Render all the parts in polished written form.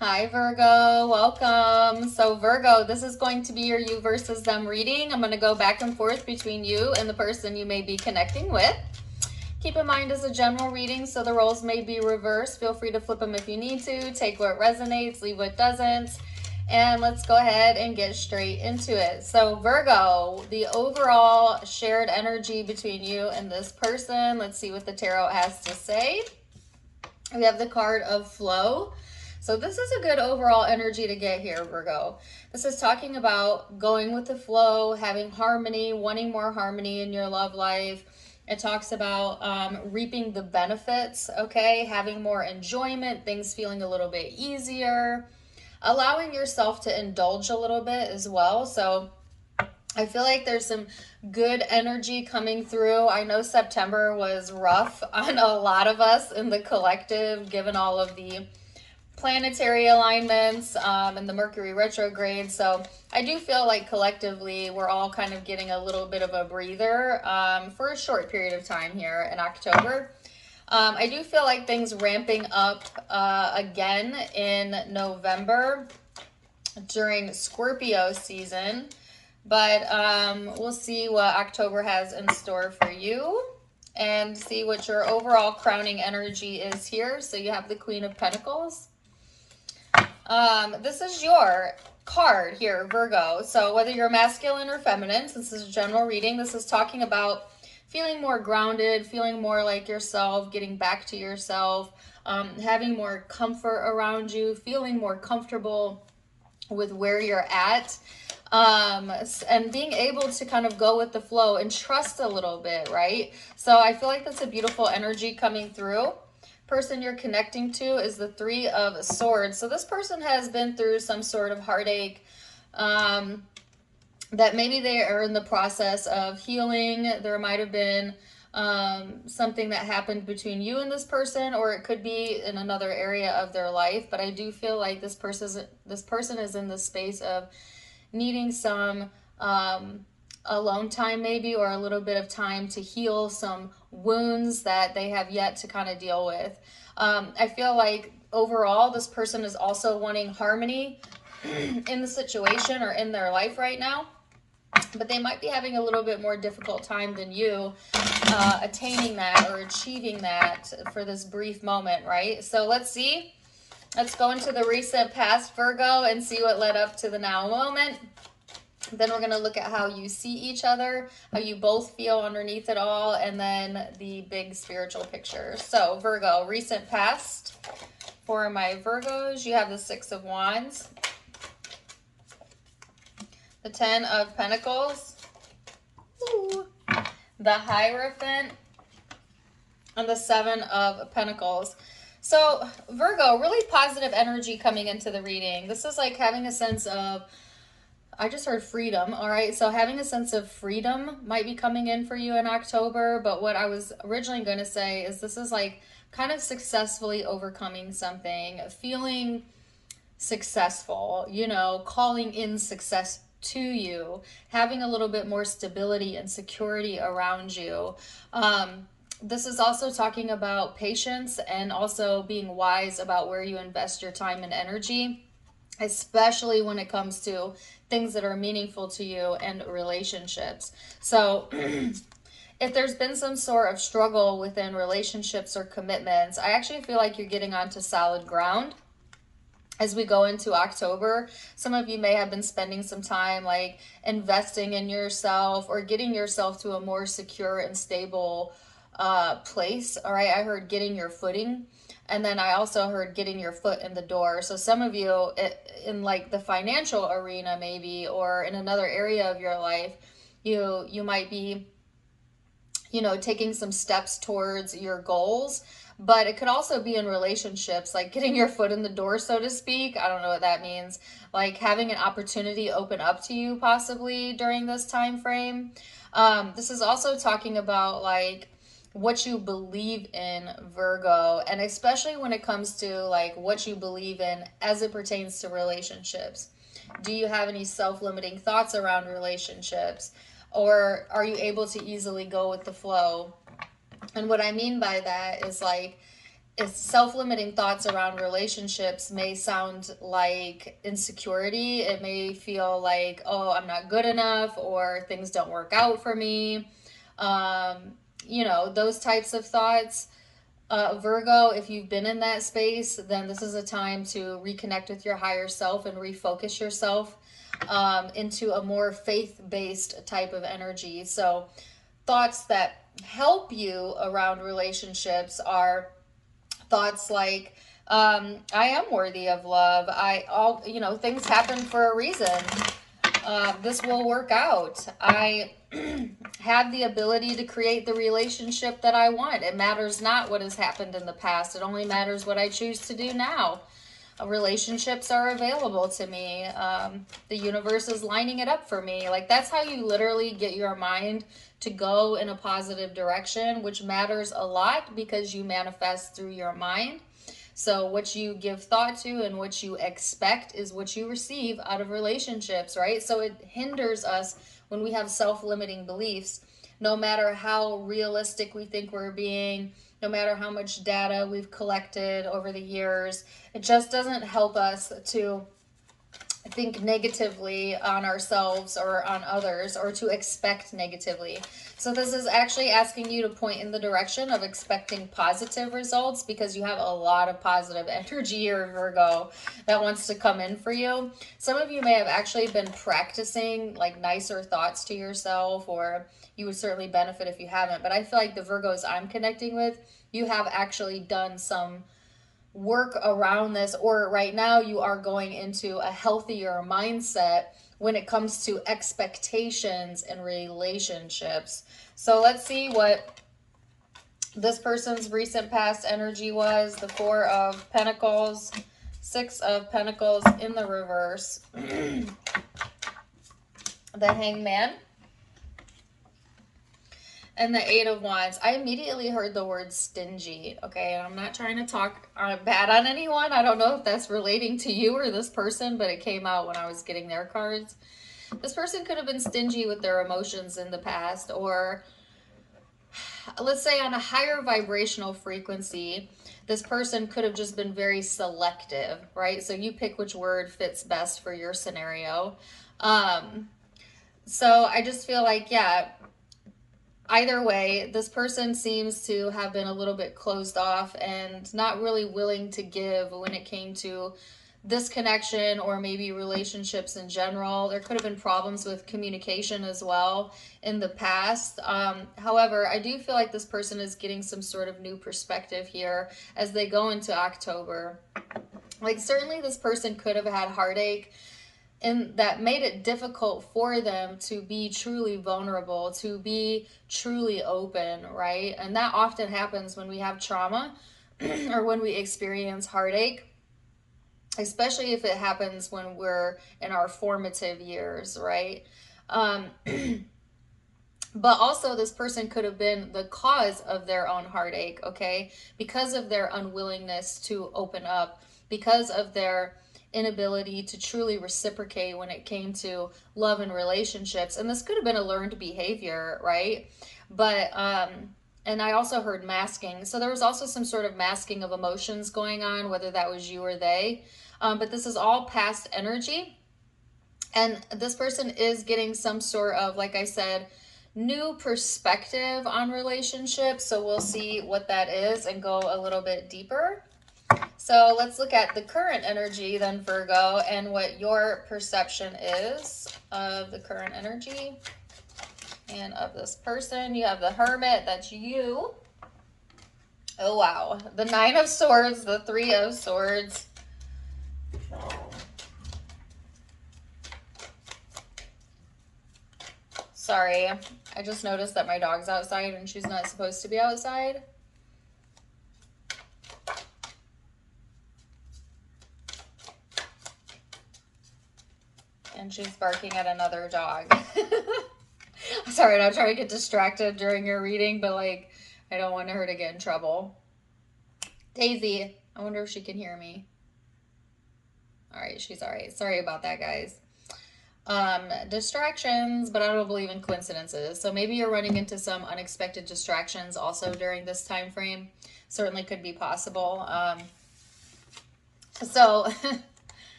Hi, Virgo. Welcome. So, Virgo, this is going to be your you versus them reading. I'm going to go back and forth between you and the person you may be connecting with. Keep in mind, it's a general reading, so the roles may be reversed. Feel free to flip them if you need to. Take what resonates, leave what doesn't. And let's go ahead and get straight into it. So, Virgo, the overall shared energy between you and this person. Let's see what the tarot has to say. We have the card of flow. So this is a good overall energy to get here, Virgo. This is talking about going with the flow, having harmony, wanting more harmony in your love life. It talks about reaping the benefits, okay? Having more enjoyment, things feeling a little bit easier, allowing yourself to indulge a little bit as well. So I feel like there's some good energy coming through. I know September was rough on a lot of us in the collective, given all of the planetary alignments and the Mercury retrograde. So I do feel like collectively we're all kind of getting a little bit of a breather for a short period of time here in October. I do feel like things ramping up again in November during Scorpio season. But we'll see what October has in store for you and see what your overall crowning energy is here. So you have the Queen of Pentacles. This is your card here, Virgo. So whether you're masculine or feminine, since this is a general reading, this is talking about feeling more grounded, feeling more like yourself, getting back to yourself, having more comfort around you, feeling more comfortable with where you're at, and being able to kind of go with the flow and trust a little bit, right? So I feel like that's a beautiful energy coming through. Person you're connecting to is the Three of Swords. So this person has been through some sort of heartache, that maybe they are in the process of healing. There might have been something that happened between you and this person, or it could be in another area of their life. But I do feel like this person is in the space of needing some alone time, maybe, or a little bit of time to heal some wounds that they have yet to kind of deal with. I feel like overall this person is also wanting harmony in the situation or in their life right now, but they might be having a little bit more difficult time than you attaining that or achieving that for this brief moment, right? So let's see. Let's go into the recent past, Virgo, and see what led up to the now moment. Then we're going to look at how you see each other, how you both feel underneath it all, and then the big spiritual picture. So Virgo, recent past. For my Virgos, you have the Six of Wands, the Ten of Pentacles, ooh, the Hierophant, and the Seven of Pentacles. So Virgo, really positive energy coming into the reading. This is like having a sense of, I just heard freedom. All right. So having a sense of freedom might be coming in for you in October. But what I was originally going to say is this is like kind of successfully overcoming something, feeling successful, calling in success to you, having a little bit more stability and security around you. This is also talking about patience and also being wise about where you invest your time and energy, especially when it comes to things that are meaningful to you and relationships. So if there's been some sort of struggle within relationships or commitments, I actually feel like you're getting onto solid ground as we go into October. Some of you may have been spending some time like investing in yourself or getting yourself to a more secure and stable place. All right. I heard getting your footing. And then I also heard getting your foot in the door. So some of you in like the financial arena maybe, or in another area of your life, you might be, taking some steps towards your goals. But it could also be in relationships, like getting your foot in the door, so to speak. I don't know what that means. Like having an opportunity open up to you possibly during this time frame. This is also talking about like what you believe in, Virgo, and especially when it comes to like what you believe in as it pertains to relationships. Do you have any self-limiting thoughts around relationships, or are you able to easily go with the flow? And what I mean by that is like self-limiting thoughts around relationships may sound like insecurity. It may feel like, oh, I'm not good enough, or things don't work out for me. You know, those types of thoughts. Virgo, if you've been in that space, then this is a time to reconnect with your higher self and refocus yourself into a more faith-based type of energy. So thoughts that help you around relationships are thoughts like, I am worthy of love. Things happen for a reason. This will work out. I have the ability to create the relationship that I want. It matters not what has happened in the past. It only matters what I choose to do now. Relationships are available to me. The universe is lining it up for me. Like, that's how you literally get your mind to go in a positive direction, which matters a lot because you manifest through your mind. So what you give thought to and what you expect is what you receive out of relationships, right? So it hinders us when we have self-limiting beliefs, no matter how realistic we think we're being, no matter how much data we've collected over the years. It just doesn't help us to think negatively on ourselves or on others, or to expect negatively. So this is actually asking you to point in the direction of expecting positive results, because you have a lot of positive energy here, Virgo, that wants to come in for you. Some of you may have actually been practicing like nicer thoughts to yourself, or you would certainly benefit if you haven't. But I feel like the Virgos I'm connecting with, you have actually done some work around this, or right now you are going into a healthier mindset when it comes to expectations and relationships. So let's see what this person's recent past energy was. The Four of Pentacles, Six of Pentacles in the reverse, the Hangman, and the Eight of Wands. I immediately heard the word stingy, okay? And I'm not trying to talk bad on anyone. I don't know if that's relating to you or this person, but it came out when I was getting their cards. This person could have been stingy with their emotions in the past, or let's say on a higher vibrational frequency, this person could have just been very selective, right? So you pick which word fits best for your scenario. So I just feel like, yeah, either way, this person seems to have been a little bit closed off and not really willing to give when it came to this connection, or maybe relationships in general. There could have been problems with communication as well in the past. However, I do feel like this person is getting some sort of new perspective here as they go into October. Like, certainly this person could have had heartache, and that made it difficult for them to be truly vulnerable, to be truly open, right? And that often happens when we have trauma or when we experience heartache, especially if it happens when we're in our formative years, right? But also, this person could have been the cause of their own heartache, okay? Because of their unwillingness to open up, because of their inability to truly reciprocate when it came to love and relationships. And this could have been a learned behavior, right? But and I also heard masking. So there was also some sort of masking of emotions going on, whether that was you or they. But this is all past energy. And this person is getting some sort of, like I said, new perspective on relationships. So we'll see what that is and go a little bit deeper. So let's look at the current energy then, Virgo, and what your perception is of the current energy and of this person. You have the Hermit, that's you. Oh, wow. The Nine of Swords, the Three of Swords. Sorry, I just noticed that my dog's outside and she's not supposed to be outside. And she's barking at another dog. Sorry, I'm trying to get distracted during your reading, but like, I don't want her to get in trouble. Daisy, I wonder if she can hear me. All right, she's all right. Sorry about that, guys. Distractions, but I don't believe in coincidences. So maybe you're running into some unexpected distractions also during this time frame. Certainly could be possible. So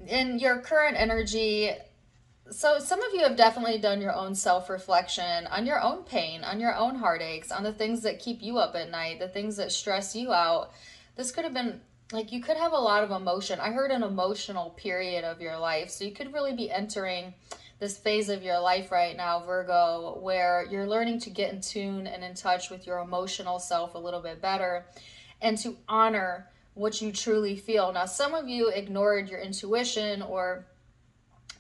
in your current energy, so some of you have definitely done your own self-reflection on your own pain, on your own heartaches, on the things that keep you up at night, the things that stress you out. This could have been like you could have a lot of emotion. I heard an emotional period of your life. So you could really be entering this phase of your life right now, Virgo, where you're learning to get in tune and in touch with your emotional self a little bit better and to honor what you truly feel. Now, some of you ignored your intuition or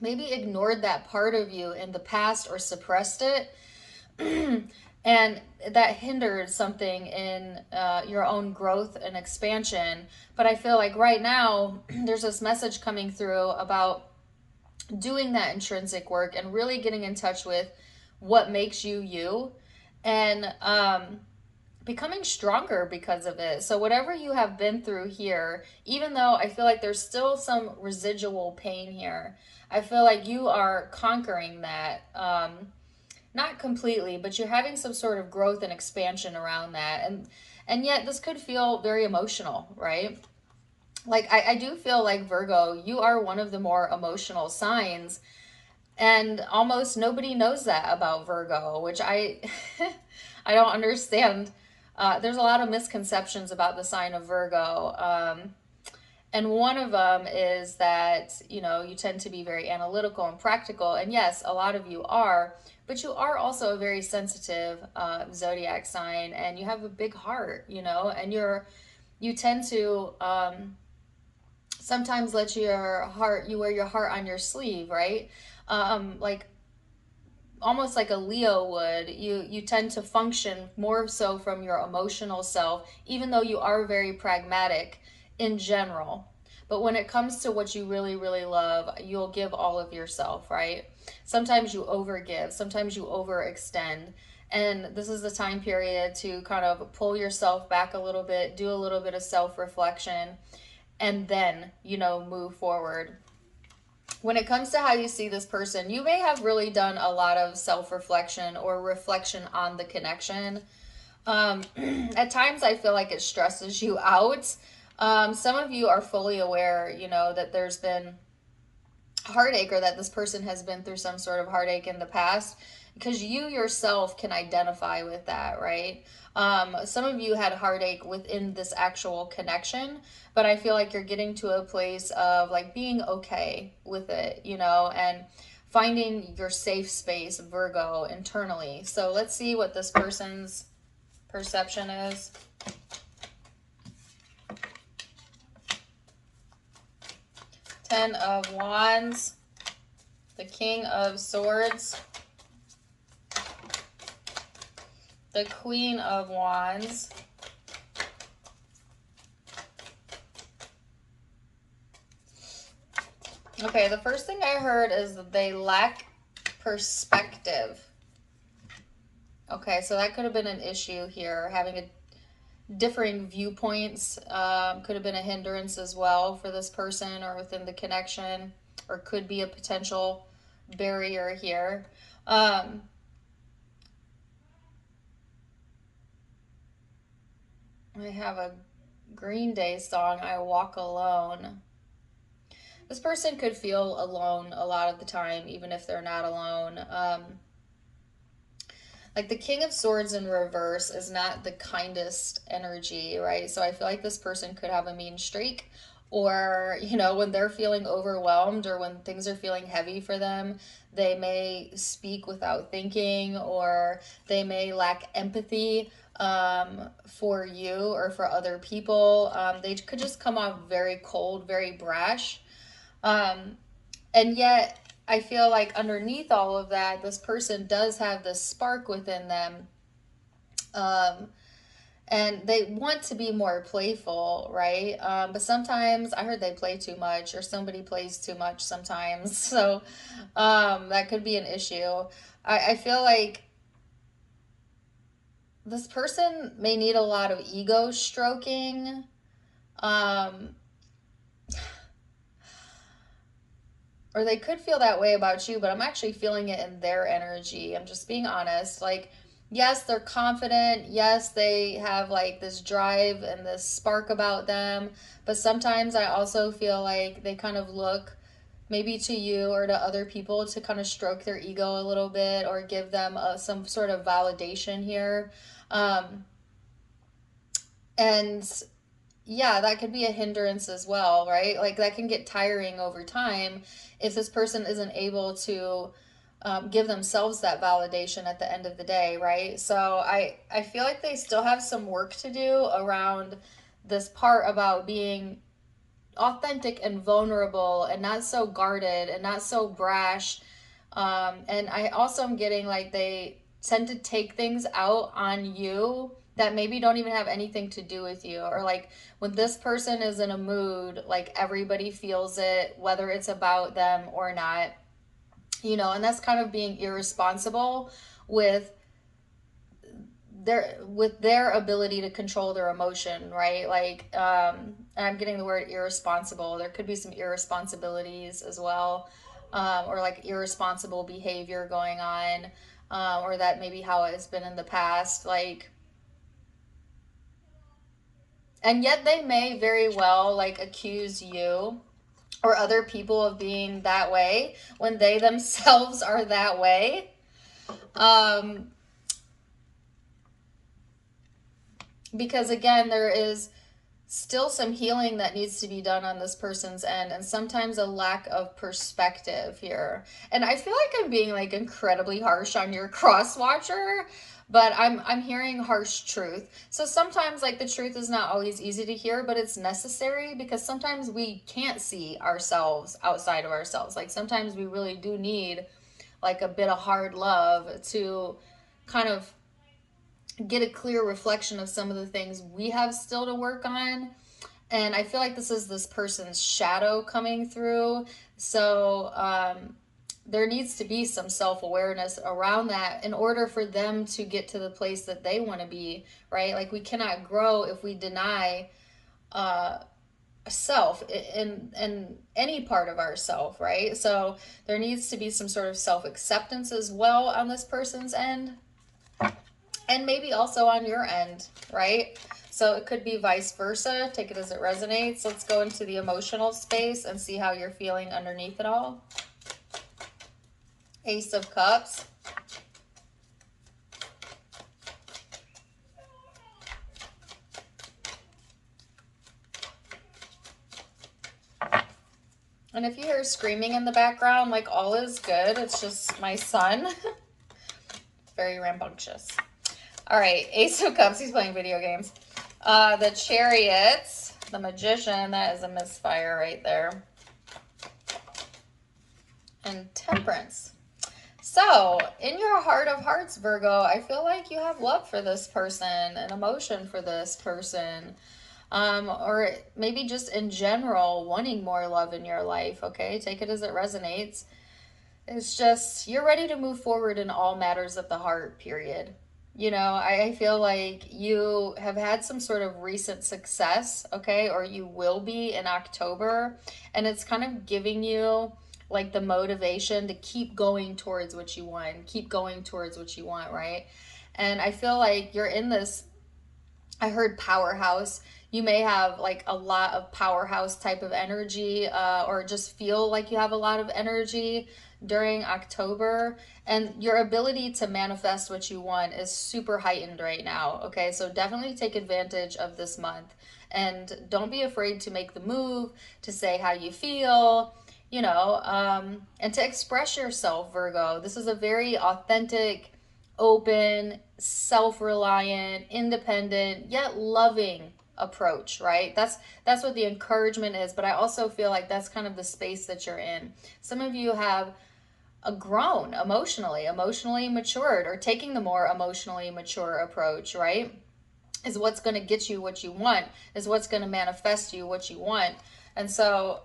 maybe ignored that part of you in the past or suppressed it. And that hindered something in your own growth and expansion. But I feel like right now, there's this message coming through about doing that intrinsic work and really getting in touch with what makes you you and becoming stronger because of it. So whatever you have been through here, even though I feel like there's still some residual pain here, I feel like you are conquering that. Not completely, but you're having some sort of growth and expansion around that. And yet this could feel very emotional, right? Like I do feel like Virgo, you are one of the more emotional signs, and almost nobody knows that about Virgo, which I I don't understand. There's a lot of misconceptions about the sign of Virgo. And one of them is that, you know, you tend to be very analytical and practical. And yes, a lot of you are, but you are also a very sensitive zodiac sign, and you have a big heart, you know, and you tend to sometimes let you wear your heart on your sleeve, right? Like almost like a Leo would, you tend to function more so from your emotional self, even though you are very pragmatic in general. But when it comes to what you really, really love, you'll give all of yourself, right? Sometimes you overgive, sometimes you overextend. And this is the time period to kind of pull yourself back a little bit, do a little bit of self reflection, and then, you know, move forward. When it comes to how you see this person, you may have really done a lot of self reflection or reflection on the connection. At times, I feel like it stresses you out. Some of you are fully aware, you know, that there's been heartache or that this person has been through some sort of heartache in the past because you yourself can identify with that, right? Some of you had heartache within this actual connection, but I feel like you're getting to a place of like being okay with it, you know, and finding your safe space, Virgo, internally. So let's see what this person's perception is. Ten of Wands, the King of Swords, the Queen of Wands, okay, the first thing I heard is that they lack perspective. Okay, so that could have been an issue here. Having a differing viewpoints could have been a hindrance as well for this person or within the connection, or could be a potential barrier here. I have a Green Day song, I Walk Alone. This person could feel alone a lot of the time, even if they're not alone. Like the King of Swords in reverse is not the kindest energy, right? So I feel like this person could have a mean streak, or, you know, when they're feeling overwhelmed or when things are feeling heavy for them, they may speak without thinking, or they may lack empathy for you or for other people. They could just come off very cold, very brash. And yet, I feel like underneath all of that, this person does have this spark within them. And they want to be more playful, right? But sometimes I heard they play too much, or somebody plays too much sometimes. So that could be an issue. I feel like this person may need a lot of ego stroking. or they could feel that way about you, but I'm actually feeling it in their energy. I'm just being honest. Like, yes, they're confident. Yes, they have like this drive and this spark about them. But sometimes I also feel like they kind of look maybe to you or to other people to kind of stroke their ego a little bit or give them some sort of validation here. Um, and yeah, that could be a hindrance as well, right? Like that can get tiring over time if this person isn't able to give themselves that validation at the end of the day, right? So I feel like they still have some work to do around this part about being authentic and vulnerable and not so guarded and not so brash. And I also am getting like they tend to take things out on you that maybe don't even have anything to do with you. Or like when this person is in a mood, like everybody feels it, whether it's about them or not, you know, and that's kind of being irresponsible with their ability to control their emotion, right? Like and I'm getting the word irresponsible. There could be some irresponsibilities as well, or like irresponsible behavior going on, or that maybe how it's been in the past, like. And yet they may very well like accuse you or other people of being that way when they themselves are that way. um because again, there is still some healing that needs to be done on this person's end, and sometimes a lack of perspective here. And I feel like I'm being like incredibly harsh on your cross watcher, but I'm hearing harsh truth. So sometimes like the truth is not always easy to hear, but it's necessary because sometimes we can't see ourselves outside of ourselves. Like sometimes we really do need like a bit of hard love to kind of get a clear reflection of some of the things we have still to work on. And I feel like this is this person's shadow coming through. So there needs to be some self-awareness around that in order for them to get to the place that they want to be, right? Like we cannot grow if we deny self in any part of ourself, right? So there needs to be some sort of self-acceptance as well on this person's end, and maybe also on your end, right? So it could be vice versa. Take it as it resonates. Let's go into the emotional space and see how you're feeling underneath it all. Ace of Cups. And if you hear screaming in the background, like all is good. It's just my son. Very rambunctious. All right, Ace of Cups, he's playing video games. The Chariots, the Magician, that is a misfire right there. And Temperance. So, in your heart of hearts, Virgo, I feel like you have love for this person and emotion for this person. Or maybe just in general, wanting more love in your life, okay? Take it as it resonates. It's just, you're ready to move forward in all matters of the heart, period. You know, I feel like you have had some sort of recent success, okay? Or you will be in October. And it's kind of giving you like the motivation to keep going towards what you want, keep going towards what you want, right? And I feel like you're in this, I heard powerhouse. You may have like a lot of powerhouse type of energy, or just feel like you have a lot of energy during October, and your ability to manifest what you want is super heightened right now. Okay, so definitely take advantage of this month, and don't be afraid to make the move, to say how you feel, you know, and to express yourself, Virgo. This is a very authentic, open, self-reliant, independent, yet loving approach, right? That's what the encouragement is, but I also feel like that's kind of the space that you're in. Some of you have grown emotionally matured, or taking the more emotionally mature approach, right? Is what's going to get you what you want, is what's going to manifest you what you want. And so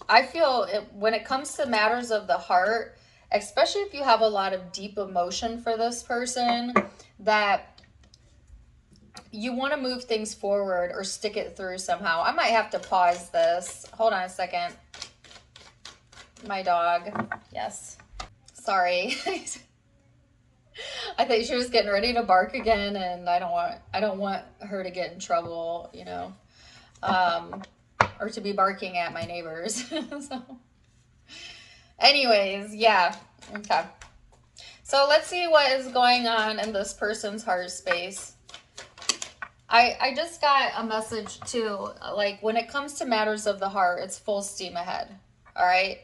I feel when it comes to matters of the heart, especially if you have a lot of deep emotion for this person, that you want to move things forward or stick it through somehow. I might have to pause this. Hold on a second. My dog. Yes. Sorry. I think she was getting ready to bark again, and I don't want her to get in trouble, you know, or to be barking at my neighbors. So, anyways, yeah. Okay. So let's see what is going on in this person's heart space. I just got a message too, like when it comes to matters of the heart, it's full steam ahead. All right,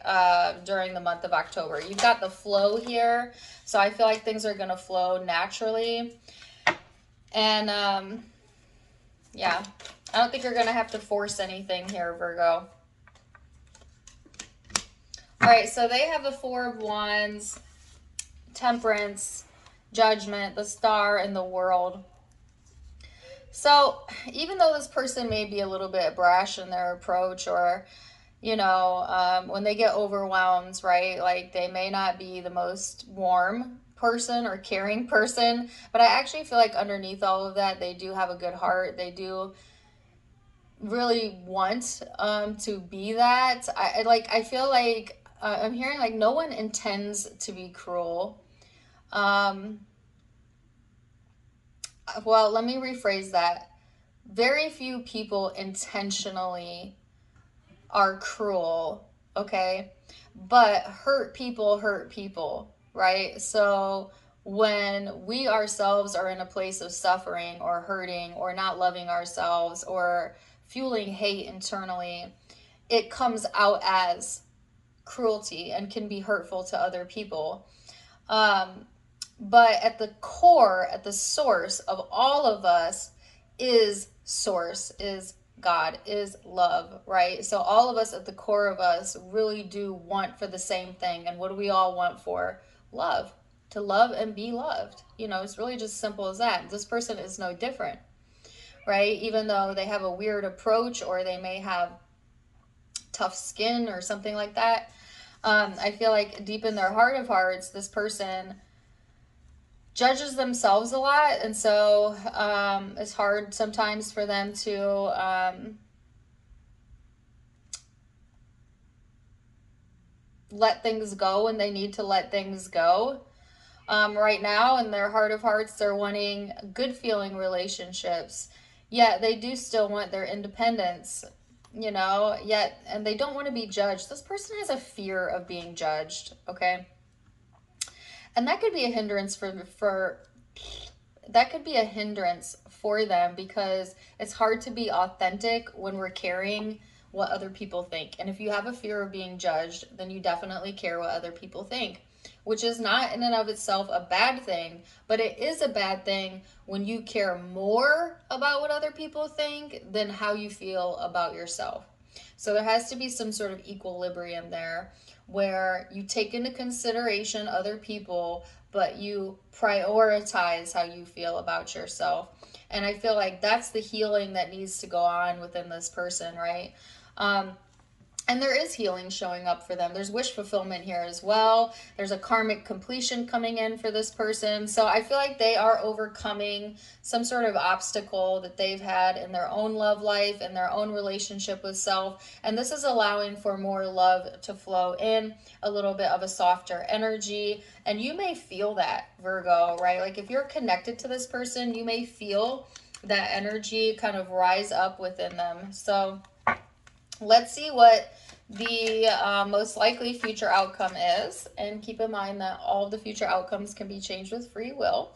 during the month of October, you've got the flow here, so I feel like things are gonna flow naturally, and yeah, I don't think you're gonna have to force anything here, Virgo. All right, so they have the Four of Wands, Temperance, Judgment, the Star, and the World. So even though this person may be a little bit brash in their approach, or, you know, when they get overwhelmed, right? Like they may not be the most warm person or caring person, but I actually feel like underneath all of that, they do have a good heart. They do really want to be that. I feel like I'm hearing like no one intends to be cruel. Well, let me rephrase that. Very few people intentionally are cruel, okay? But hurt people, right? So when we ourselves are in a place of suffering or hurting or not loving ourselves or fueling hate internally, it comes out as cruelty and can be hurtful to other people. But at the core, at the source of all of us is source, is God, is love, right? So all of us at the core of us really do want for the same thing. And what do we all want for? Love. To love and be loved. You know, it's really just simple as that. This person is no different, right? Even though they have a weird approach or they may have tough skin or something like that. I feel like deep in their heart of hearts, this person judges themselves a lot, and so it's hard sometimes for them to let things go when they need to let things go. Right now, in their heart of hearts, they're wanting good feeling relationships, yet they do still want their independence, you know, yet, and they don't want to be judged. This person has a fear of being judged, okay? And that could be a hindrance for that could be a hindrance for them, because it's hard to be authentic when we're carrying what other people think. And if you have a fear of being judged, then you definitely care what other people think, which is not in and of itself a bad thing, but it is a bad thing when you care more about what other people think than how you feel about yourself. So there has to be some sort of equilibrium there where you take into consideration other people, but you prioritize how you feel about yourself. And I feel like that's the healing that needs to go on within this person, right? And there is healing showing up for them. There's wish fulfillment here as well. There's a karmic completion coming in for this person. So I feel like they are overcoming some sort of obstacle that they've had in their own love life and their own relationship with self. And this is allowing for more love to flow in, a little bit of a softer energy. And you may feel that, Virgo, right? Like if you're connected to this person, you may feel that energy kind of rise up within them. So let's see what the most likely future outcome is. And keep in mind that all of the future outcomes can be changed with free will.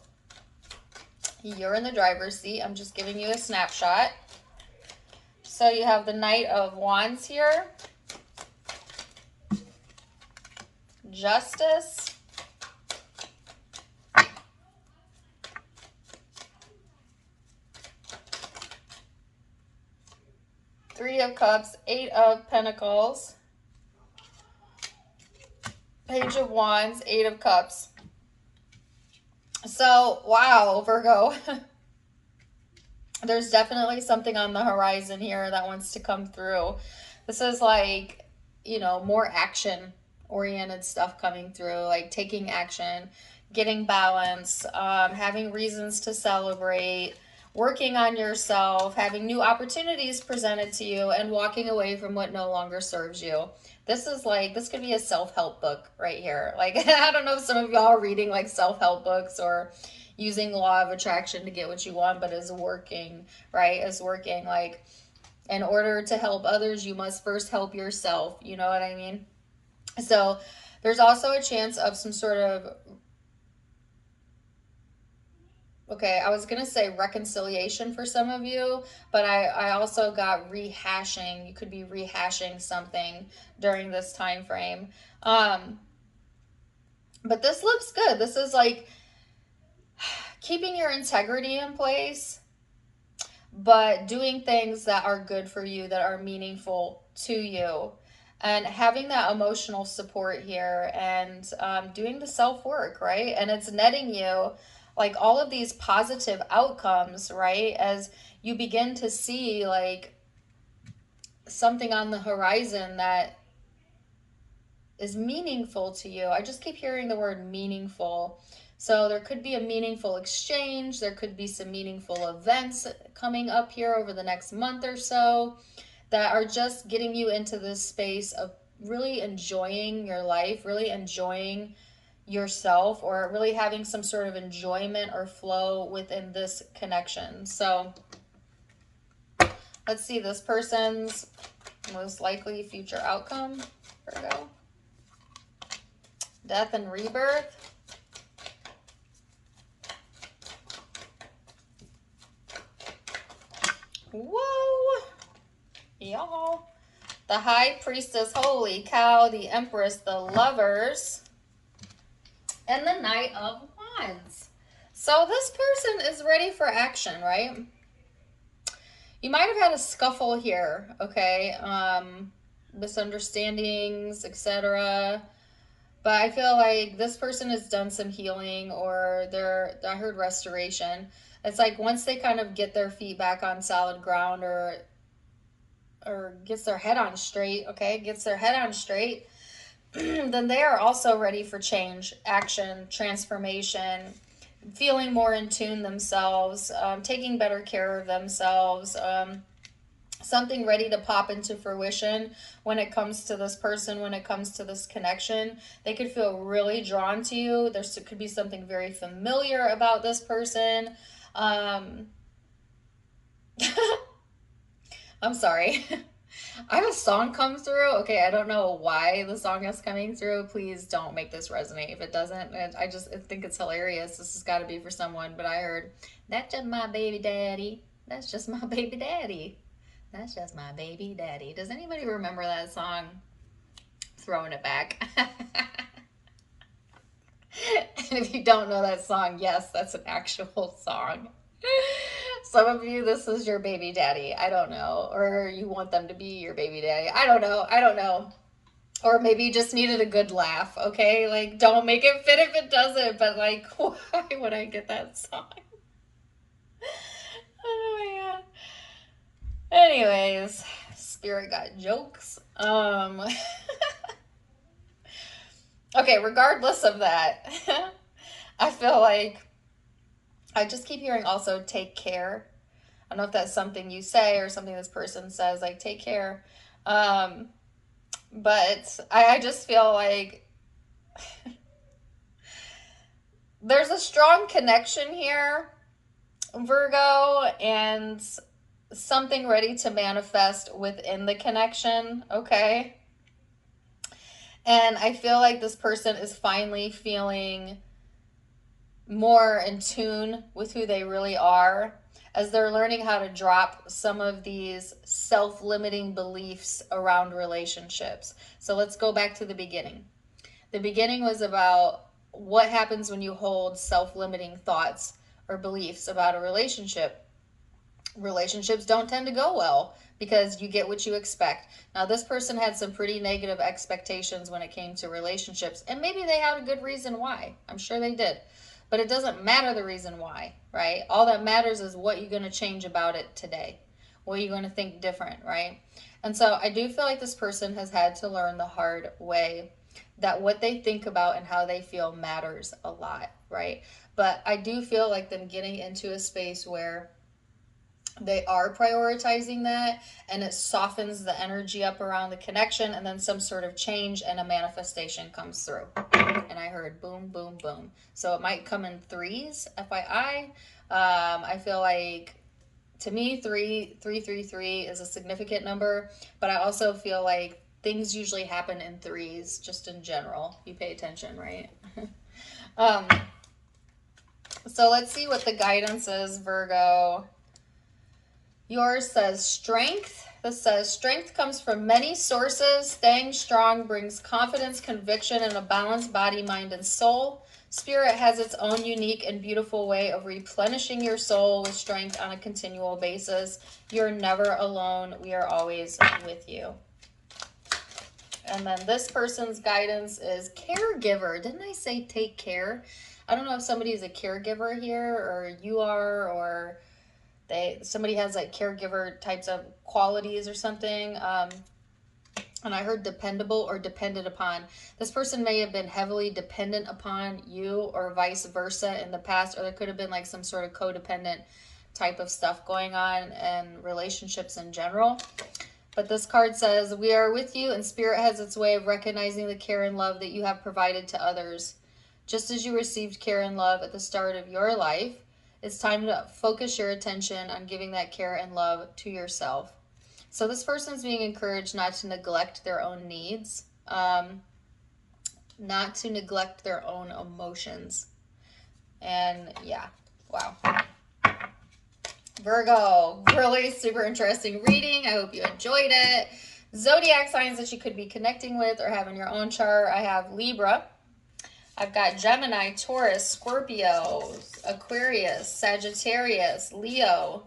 You're in the driver's seat. I'm just giving you a snapshot. So you have the Knight of Wands here. Justice. Three of Cups, Eight of Pentacles, Page of Wands, Eight of Cups. So, wow, Virgo. There's definitely something on the horizon here that wants to come through. This is like, you know, more action-oriented stuff coming through, like taking action, getting balance, having reasons to celebrate, working on yourself, having new opportunities presented to you, and walking away from what no longer serves you. This is like, this could be a self-help book right here. Like, I don't know if some of y'all are reading like self-help books or using law of attraction to get what you want, but is working, right? Is working. Like, in order to help others, you must first help yourself. You know what I mean? So there's also a chance of some sort of, okay, I was going to say reconciliation for some of you, but I also got rehashing. You could be rehashing something during this time frame. But this looks good. This is like keeping your integrity in place, but doing things that are good for you, that are meaningful to you, and having that emotional support here, and doing the self-work, right? And it's netting you like all of these positive outcomes, right? As you begin to see like something on the horizon that is meaningful to you. I just keep hearing the word meaningful. So there could be a meaningful exchange. There could be some meaningful events coming up here over the next month or so that are just getting you into this space of really enjoying your life, really enjoying yourself, or really having some sort of enjoyment or flow within this connection. So let's see this person's most likely future outcome. Virgo. Death and rebirth. Whoa, y'all. The High Priestess, holy cow, the Empress, the Lovers, and the Knight of Wands. So this person is ready for action, right? You might have had a scuffle here, okay? Misunderstandings, etc. But I feel like this person has done some healing, or I heard restoration. It's like once they kind of get their feet back on solid ground, or gets their head on straight, okay? Gets their head on straight, then they are also ready for change, action, transformation, feeling more in tune themselves, taking better care of themselves, something ready to pop into fruition when it comes to this person, when it comes to this connection. They could feel really drawn to you. There could be something very familiar about this person. I'm sorry. I have a song come through. Okay, I don't know why the song is coming through. Please don't make this resonate. If it doesn't, I think it's hilarious. This has got to be for someone. But I heard, that's just my baby daddy. That's just my baby daddy. That's just my baby daddy. Does anybody remember that song? Throwing it back. And if you don't know that song, yes, that's an actual song. Some of you, this is your baby daddy. I don't know. Or you want them to be your baby daddy. I don't know. I don't know. Or maybe you just needed a good laugh, okay? Like, don't make it fit if it doesn't. But, like, why would I get that song? Oh, my God. Anyways, Spirit got jokes. Okay, regardless of that, I feel like I just keep hearing also take care. I don't know if that's something you say or something this person says, like take care. But I just feel like there's a strong connection here, Virgo, and something ready to manifest within the connection, okay? And I feel like this person is finally feeling more in tune with who they really are, as they're learning how to drop some of these self-limiting beliefs around relationships. So let's go back to the beginning. The beginning was about what happens when you hold self-limiting thoughts or beliefs about a relationship. Relationships don't tend to go well because you get what you expect. Now, this person had some pretty negative expectations when it came to relationships, and maybe they had a good reason why. I'm sure they did. But it doesn't matter the reason why, right? All that matters is what you're going to change about it today. What are you going to think different, right? And so I do feel like this person has had to learn the hard way that what they think about and how they feel matters a lot, right? But I do feel like them getting into a space where they are prioritizing that, and it softens the energy up around the connection, and then some sort of change and a manifestation comes through. And I heard boom, boom, boom. So it might come in threes, FYI. I feel like, to me, 333 is a significant number, but I also feel like things usually happen in threes, just in general. You pay attention, right? um, so let's see what the guidance is, Virgo. Yours says strength. This says strength comes from many sources. Staying strong brings confidence, conviction, and a balanced body, mind, and soul. Spirit has its own unique and beautiful way of replenishing your soul with strength on a continual basis. You're never alone. We are always with you. And then this person's guidance is caregiver. Didn't I say take care? I don't know if somebody is a caregiver here, or you are, or somebody has like caregiver types of qualities or something. And I heard dependable or dependent upon. This person may have been heavily dependent upon you, or vice versa in the past, or there could have been like some sort of codependent type of stuff going on in relationships in general. But this card says, we are with you, and Spirit has its way of recognizing the care and love that you have provided to others. Just as you received care and love at the start of your life, it's time to focus your attention on giving that care and love to yourself. So this person's being encouraged not to neglect their own needs, not to neglect their own emotions. And yeah, wow. Virgo, really super interesting reading. I hope you enjoyed it. Zodiac signs that you could be connecting with or have in your own chart. I have Libra. I've got Gemini, Taurus, Scorpio, Aquarius, Sagittarius, Leo,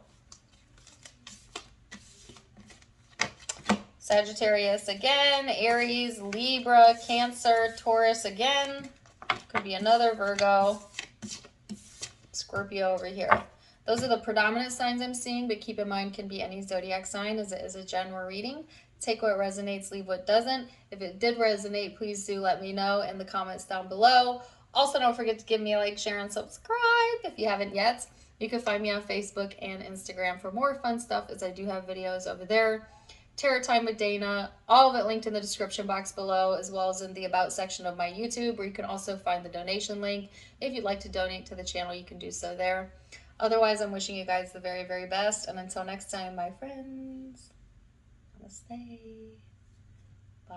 Sagittarius again, Aries, Libra, Cancer, Taurus again. Could be another Virgo. Scorpio over here. Those are the predominant signs I'm seeing, but keep in mind, can be any zodiac sign as it is a general reading. Take what resonates, leave what doesn't. If it did resonate, please do let me know in the comments down below. Also, don't forget to give me a like, share, and subscribe if you haven't yet. You can find me on Facebook and Instagram for more fun stuff, as I do have videos over there. Tarot Time with Dana, all of it linked in the description box below, as well as in the About section of my YouTube, where you can also find the donation link. If you'd like to donate to the channel, you can do so there. Otherwise, I'm wishing you guys the very, very best. And until next time, my friends, namaste. Bye.